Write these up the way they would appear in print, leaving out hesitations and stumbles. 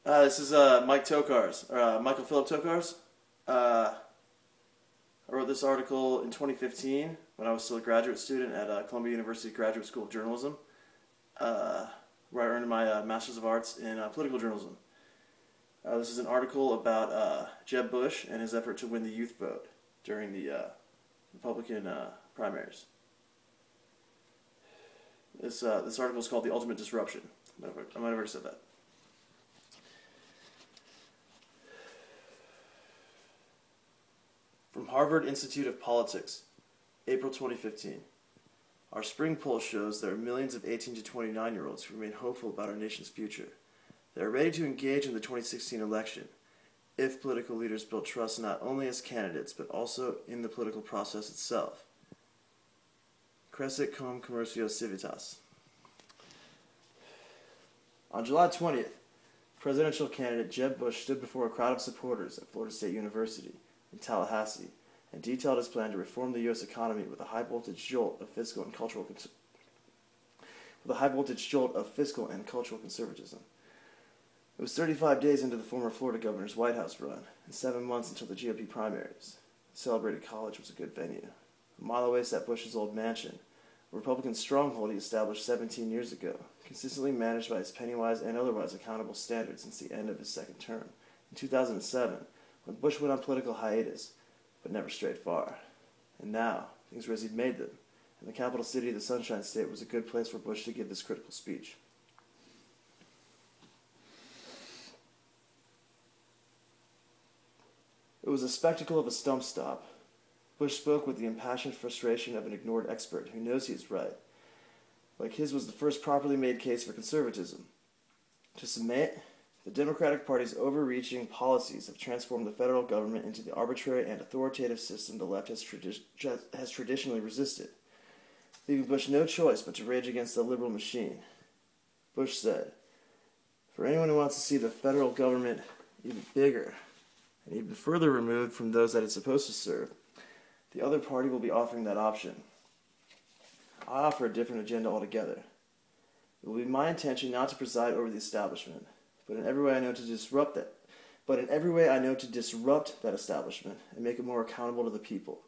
This is Michael Philip Tokars. I wrote this article in 2015 when I was still a graduate student at Columbia University Graduate School of Journalism, where I earned my Master's of Arts in Political Journalism. This is an article about Jeb Bush and his effort to win the youth vote during the Republican primaries. This article is called "The Ultimate Disruption." I might have already said that. From Harvard Institute of Politics, April 2015. Our spring poll shows there are millions of 18 to 29-year-olds who remain hopeful about our nation's future. They are ready to engage in the 2016 election if political leaders build trust not only as candidates but also in the political process itself. Crescit cum commercio civitas. On July 20th, presidential candidate Jeb Bush stood before a crowd of supporters at Florida State University in Tallahassee and detailed his plan to reform the U.S. economy with a high-voltage jolt of fiscal and cultural conservatism. It was 35 days into the former Florida governor's White House run and 7 months until the GOP primaries. The celebrated college was a good venue. A mile away sat Bush's old mansion, a Republican stronghold he established 17 years ago, consistently managed by his penny-wise and otherwise accountable standards since the end of his second term. In 2007, when Bush went on political hiatus, but never strayed far. And now, things were as he'd made them, and the capital city of the Sunshine State was a good place for Bush to give this critical speech. It was a spectacle of a stump stop. Bush spoke with the impassioned frustration of an ignored expert who knows he is right. Like his was the first properly made case for conservatism. To submit, the Democratic Party's overreaching policies have transformed the federal government into the arbitrary and authoritative system the left has traditionally resisted, leaving Bush no choice but to rage against the liberal machine. Bush said, "For anyone who wants to see the federal government even bigger and even further removed from those that it's supposed to serve, the other party will be offering that option. I offer a different agenda altogether. It will be my intention not to preside over the establishment, but in every way I know to disrupt that establishment and make it more accountable to the people."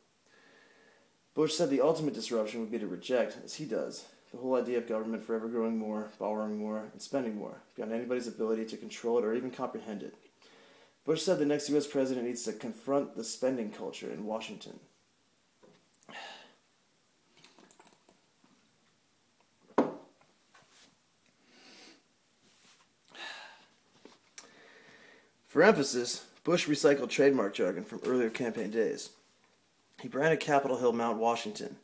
Bush said the ultimate disruption would be to reject, as he does, the whole idea of government forever growing more, borrowing more, and spending more, beyond anybody's ability to control it or even comprehend it. Bush said the next U.S. president needs to confront the spending culture in Washington. For emphasis, Bush recycled trademark jargon from earlier campaign days. He branded Capitol Hill Mount Washington,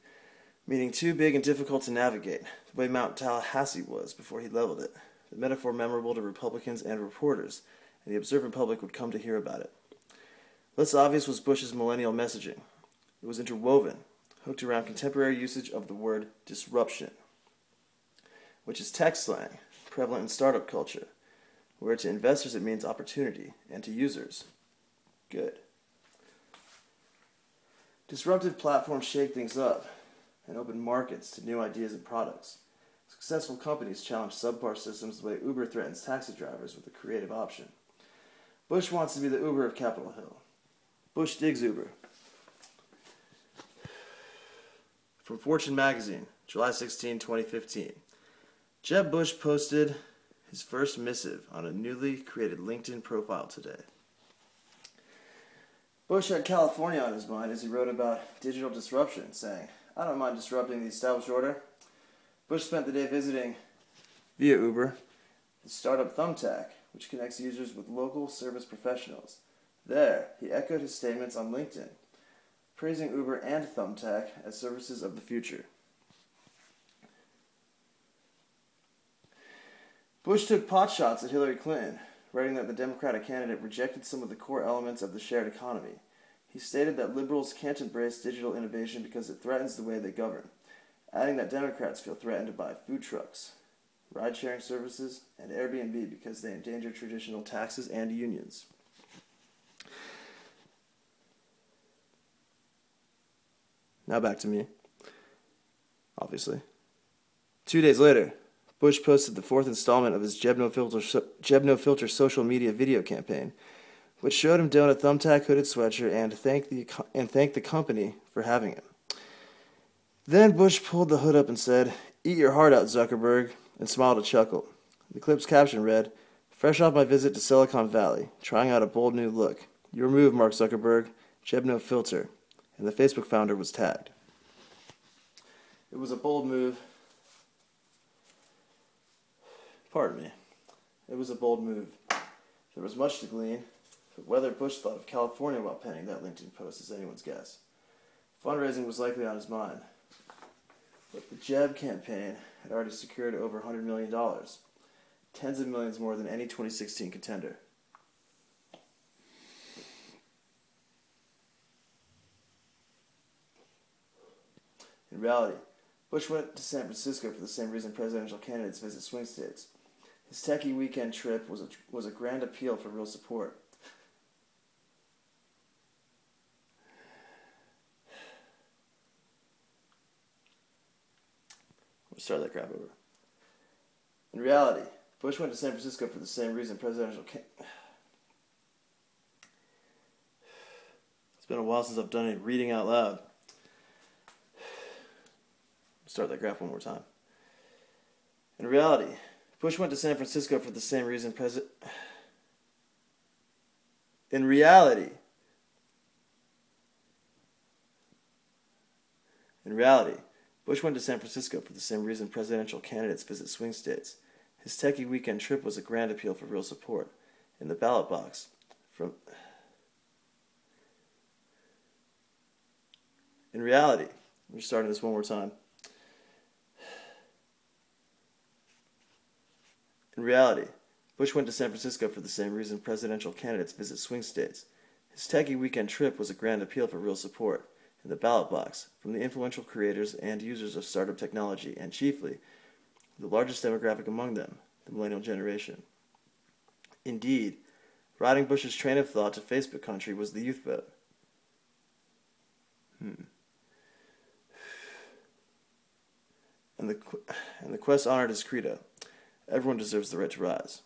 meaning too big and difficult to navigate, the way Mount Tallahassee was before he leveled it, the metaphor memorable to Republicans and reporters, and the observant public would come to hear about it. Less obvious was Bush's millennial messaging. It was interwoven, hooked around contemporary usage of the word disruption, which is tech slang, prevalent in startup culture, where to investors it means opportunity, and to users, good. Disruptive platforms shake things up and open markets to new ideas and products. Successful companies challenge subpar systems the way Uber threatens taxi drivers with a creative option. Bush wants to be the Uber of Capitol Hill. Bush digs Uber. From Fortune magazine, July 16, 2015. Jeb Bush posted his first missive on a newly created LinkedIn profile today. Bush had California on his mind as he wrote about digital disruption, saying, "I don't mind disrupting the established order." Bush spent the day visiting, via Uber, the startup Thumbtack, which connects users with local service professionals. There, he echoed his statements on LinkedIn, praising Uber and Thumbtack as services of the future. Bush took potshots at Hillary Clinton, writing that the Democratic candidate rejected some of the core elements of the shared economy. He stated that liberals can't embrace digital innovation because it threatens the way they govern, adding that Democrats feel threatened by food trucks, ride-sharing services, and Airbnb because they endanger traditional taxes and unions. Now back to me, obviously. 2 days later, Bush posted the fourth installment of his Jeb No Filter social media video campaign, which showed him don a thumbtack hooded sweatshirt and thanked the company for having it. Then Bush pulled the hood up and said, "Eat your heart out, Zuckerberg," and smiled a chuckle. The clip's caption read, "Fresh off my visit to Silicon Valley, trying out a bold new look. Your move, Mark Zuckerberg, Jeb No Filter," and the Facebook founder was tagged. It was a bold move. Pardon me. It was a bold move. There was much to glean, but whether Bush thought of California while penning that LinkedIn post is anyone's guess. Fundraising was likely on his mind, but the Jeb campaign had already secured over $100 million, tens of millions more than any 2016 contender. In reality, Bush went to San Francisco for the same reason presidential candidates visit swing states. His techie weekend trip was a grand appeal for real support. We'll start that crap over. In reality, Bush went to San Francisco for the same reason presidential It's been a while since I've done any reading out loud. Start that graph one more time. In reality, Bush went to San Francisco for the same reason In reality, Bush went to San Francisco for the same reason presidential candidates visit swing states. His techie weekend trip was a grand appeal for real support. In the ballot box, In reality, we're starting this one more time. In reality, Bush went to San Francisco for the same reason presidential candidates visit swing states. His techie weekend trip was a grand appeal for real support. In the ballot box, from the influential creators and users of startup technology, and chiefly, the largest demographic among them, the millennial generation. Indeed, riding Bush's train of thought to Facebook country was the youth vote. And the quest honored his credo. Everyone deserves the right to rise.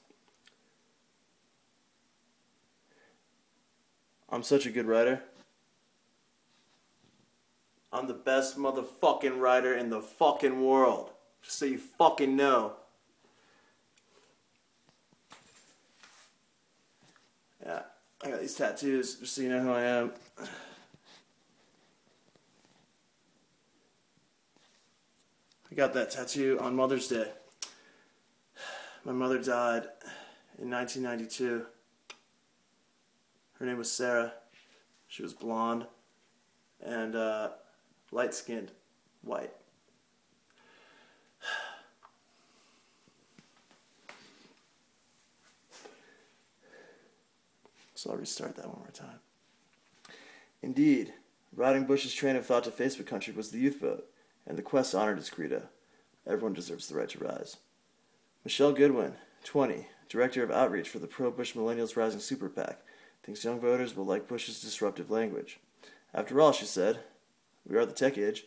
I'm such a good writer. I'm the best motherfucking writer in the fucking world. Just so you fucking know. Yeah, I got these tattoos, just so you know who I am. I got that tattoo on Mother's Day. My mother died in 1992. Her name was Sarah. She was blonde and light-skinned, white. So I'll restart that one more time. Indeed, riding Bush's train of thought to Facebook country was the youth vote, and the quest honored his credo. Everyone deserves the right to rise. Michelle Goodwin, 20, Director of Outreach for the Pro-Bush Millennials Rising Super PAC, thinks young voters will like Bush's disruptive language. After all, she said, we are the tech age.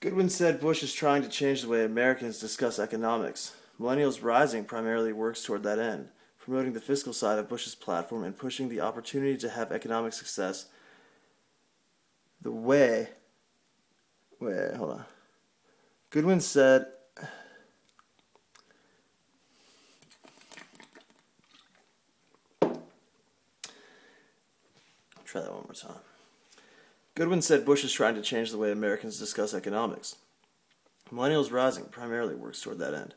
Goodwin said Bush is trying to change the way Americans discuss economics. Millennials Rising primarily works toward that end, promoting the fiscal side of Bush's platform and pushing the opportunity to have economic success the way... Wait, hold on. Goodwin said... Try that one more time. Goodwin said Bush is trying to change the way Americans discuss economics. Millennials Rising primarily works toward that end,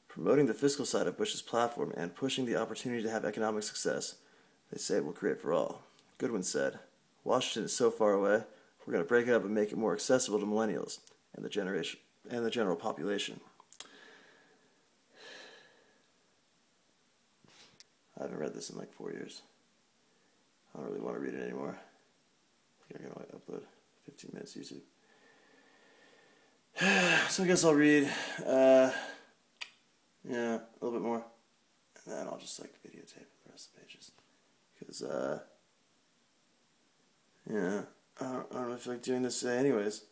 promoting the fiscal side of Bush's platform and pushing the opportunity to have economic success they say it will create for all. Goodwin said, Washington is so far away, we're going to break it up and make it more accessible to millennials and the general population. I haven't read this in like 4 years. I don't really want to read it anymore. I think I can only upload 15 minutes YouTube. So I guess I'll read, a little bit more. And then I'll just like videotape the rest of the pages. Because, I don't really feel like doing this today anyways.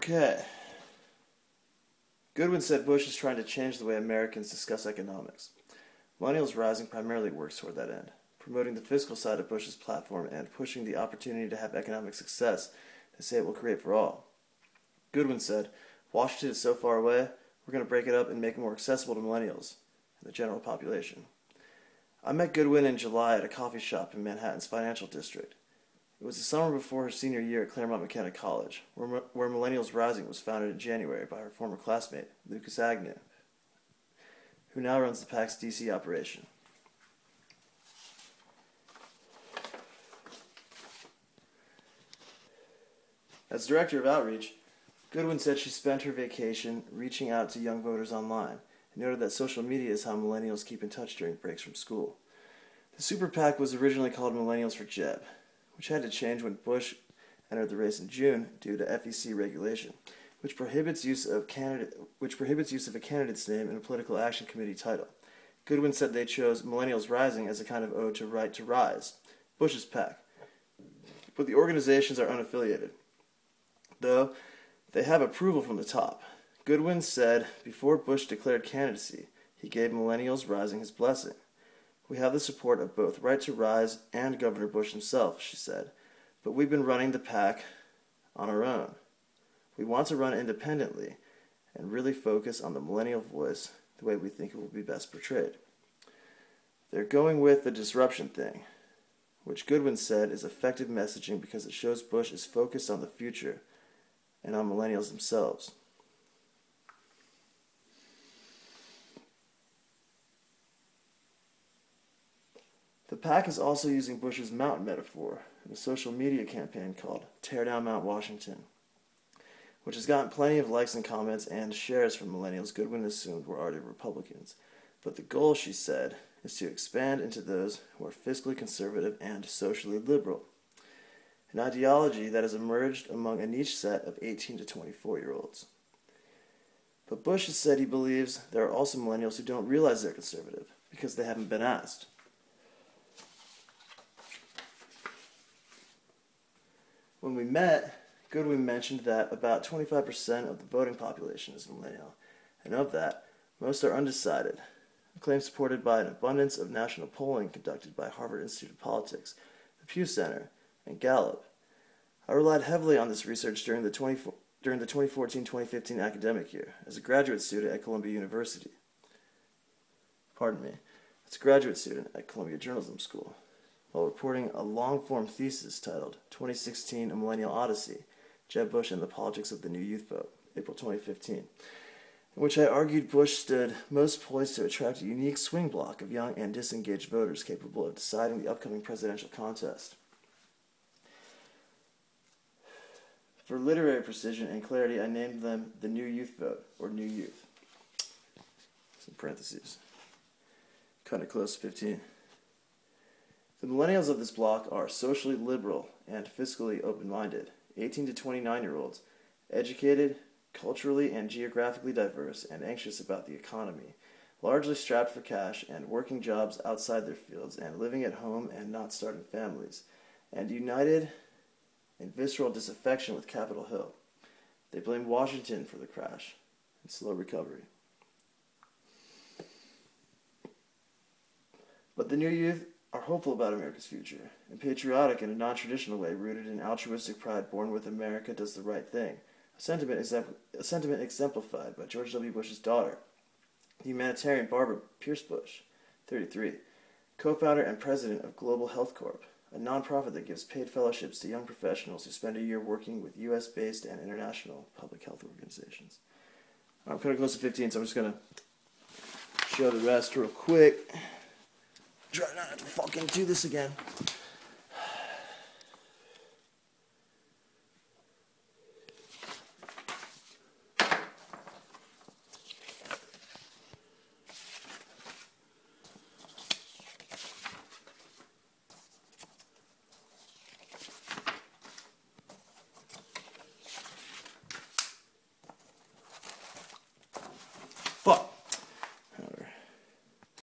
Okay. Goodwin said Bush is trying to change the way Americans discuss economics. Millennials Rising primarily works toward that end, promoting the fiscal side of Bush's platform and pushing the opportunity to have economic success they say it will create for all. Goodwin said, Washington is so far away, we're going to break it up and make it more accessible to millennials and the general population. I met Goodwin in July at a coffee shop in Manhattan's financial district. It was the summer before her senior year at Claremont McKenna College, where Millennials Rising was founded in January by her former classmate, Lucas Agnew, who now runs the PAC's D.C. operation. As director of outreach, Goodwin said she spent her vacation reaching out to young voters online and noted that social media is how millennials keep in touch during breaks from school. The Super PAC was originally called Millennials for Jeb, which had to change when Bush entered the race in June due to FEC regulation, which prohibits use of a candidate's name in a political action committee title. Goodwin said they chose Millennials Rising as a kind of ode to Right to Rise, Bush's PAC. But the organizations are unaffiliated, though they have approval from the top. Goodwin said before Bush declared candidacy, he gave Millennials Rising his blessing. We have the support of both Right to Rise and Governor Bush himself, she said, but we've been running the PAC on our own. We want to run independently and really focus on the millennial voice the way we think it will be best portrayed. They're going with the disruption thing, which Goodwin said is effective messaging because it shows Bush is focused on the future and on millennials themselves. The PAC is also using Bush's mountain metaphor in a social media campaign called Tear Down Mount Washington, which has gotten plenty of likes and comments and shares from millennials Goodwin assumed were already Republicans. But the goal, she said, is to expand into those who are fiscally conservative and socially liberal, an ideology that has emerged among a niche set of 18 to 24-year-olds. But Bush has said he believes there are also millennials who don't realize they're conservative because they haven't been asked. When we met, Goodwin mentioned that about 25% of the voting population is millennial, and of that, most are undecided, a claim supported by an abundance of national polling conducted by Harvard Institute of Politics, the Pew Center, and Gallup. I relied heavily on this research during the 2014-2015 academic year as a graduate student at Columbia University. As a graduate student at Columbia Journalism School, while reporting a long-form thesis titled 2016 A Millennial Odyssey, Jeb Bush and the Politics of the New Youth Vote, April 2015, in which I argued Bush stood most poised to attract a unique swing block of young and disengaged voters capable of deciding the upcoming presidential contest. For literary precision and clarity, I named them the New Youth Vote, or New Youth. Some parentheses. Kind of close to 15. The millennials of this block are socially liberal and fiscally open-minded, 18 to 29-year-olds, educated, culturally and geographically diverse, and anxious about the economy, largely strapped for cash and working jobs outside their fields and living at home and not starting families, and united in visceral disaffection with Capitol Hill. They blame Washington for the crash and slow recovery. But the new youth are hopeful about America's future, and patriotic in a non-traditional way rooted in altruistic pride born with America does the right thing, a sentiment exemplified by George W. Bush's daughter, the humanitarian Barbara Pierce Bush, 33, co-founder and president of Global Health Corp, a nonprofit that gives paid fellowships to young professionals who spend a year working with U.S.-based and international public health organizations. I'm kind of close to 15, so I'm just going to show the rest real quick. Try not to fucking do this again.